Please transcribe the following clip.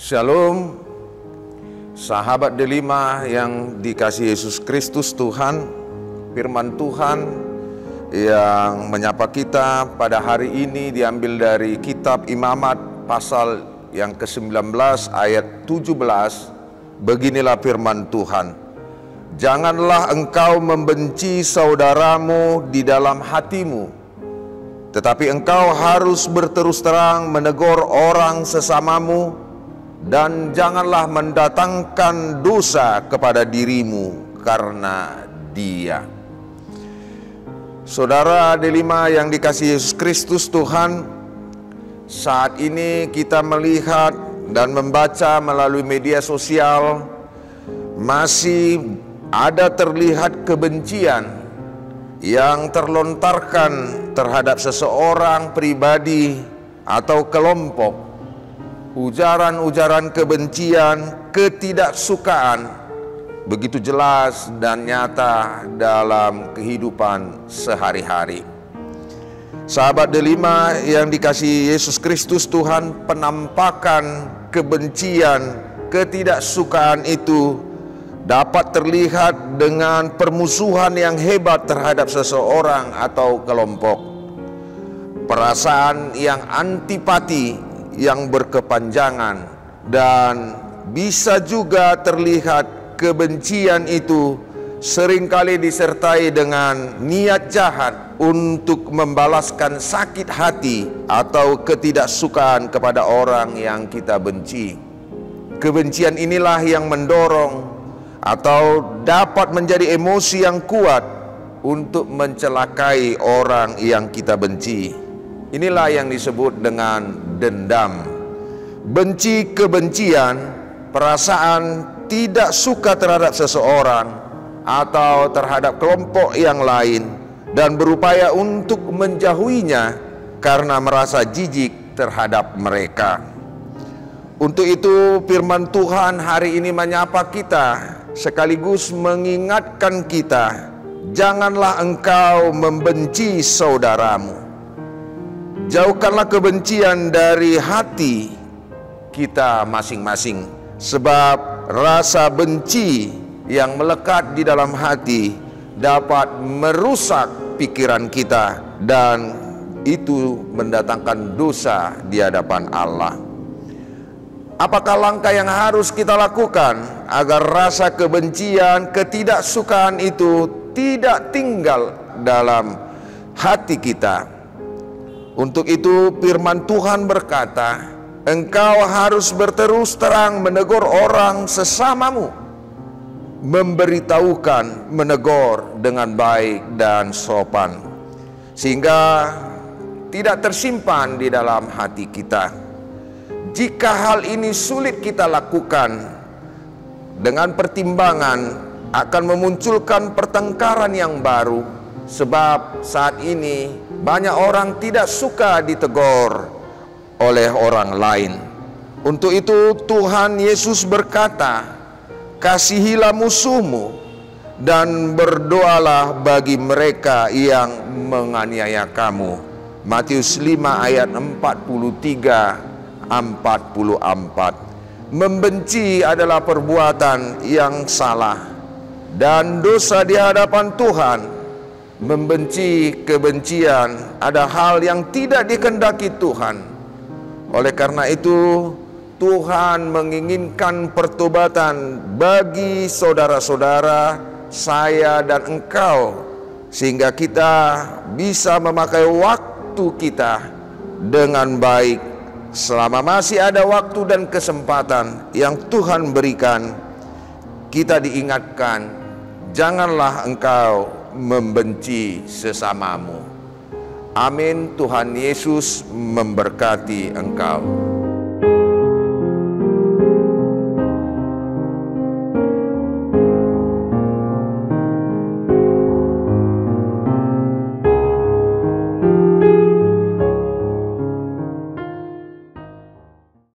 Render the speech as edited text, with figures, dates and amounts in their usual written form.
Shalom, sahabat delima yang dikasihi Yesus Kristus Tuhan. Firman Tuhan yang menyapa kita pada hari ini diambil dari kitab Imamat pasal yang ke-19 ayat 17. Beginilah firman Tuhan. Janganlah engkau membenci saudaramu di dalam hatimu, tetapi engkau harus berterus terang menegur orang sesamamu, dan janganlah mendatangkan dosa kepada dirimu karena dia. Saudara delima yang dikasihi Yesus Kristus Tuhan, saat ini kita melihat dan membaca melalui media sosial masih ada terlihat kebencian yang terlontarkan terhadap seseorang pribadi atau kelompok. Ujaran-ujaran kebencian, ketidaksukaan begitu jelas dan nyata dalam kehidupan sehari-hari. Sahabat delima yang dikasihi Yesus Kristus Tuhan, penampakan kebencian, ketidaksukaan itu dapat terlihat dengan permusuhan yang hebat terhadap seseorang atau kelompok. Perasaan yang antipati yang berkepanjangan, dan bisa juga terlihat kebencian itu seringkali disertai dengan niat jahat untuk membalaskan sakit hati atau ketidaksukaan kepada orang yang kita benci. Kebencian inilah yang mendorong atau dapat menjadi emosi yang kuat untuk mencelakai orang yang kita benci. Inilah yang disebut dengan dendam. Benci kebencian, perasaan tidak suka terhadap seseorang atau terhadap kelompok yang lain, dan berupaya untuk menjauhinya karena merasa jijik terhadap mereka. Untuk itu firman Tuhan hari ini menyapa kita sekaligus mengingatkan kita, janganlah engkau membenci saudaramu. Jauhkanlah kebencian dari hati kita masing-masing, sebab rasa benci yang melekat di dalam hati dapat merusak pikiran kita, dan itu mendatangkan dosa di hadapan Allah. Apakah langkah yang harus kita lakukan agar rasa kebencian, ketidaksukaan itu tidak tinggal dalam hati kita? Untuk itu firman Tuhan berkata, engkau harus berterus terang menegur orang sesamamu, memberitahukan, menegur dengan baik dan sopan, sehingga tidak tersimpan di dalam hati kita. Jika hal ini sulit kita lakukan, dengan pertimbangan akan memunculkan pertengkaran yang baru, sebab saat ini banyak orang tidak suka ditegur oleh orang lain. Untuk itu Tuhan Yesus berkata, kasihilah musuhmu dan berdoalah bagi mereka yang menganiaya kamu. Matius 5 ayat 43-44. Membenci adalah perbuatan yang salah dan dosa di hadapan Tuhan. Membenci kebencian ada hal yang tidak dikehendaki Tuhan. Oleh karena itu Tuhan menginginkan pertobatan bagi saudara-saudara, saya dan engkau, sehingga kita bisa memakai waktu kita dengan baik. Selama masih ada waktu dan kesempatan yang Tuhan berikan, kita diingatkan, janganlah engkau membenci sesamamu. Amin. Tuhan Yesus memberkati engkau.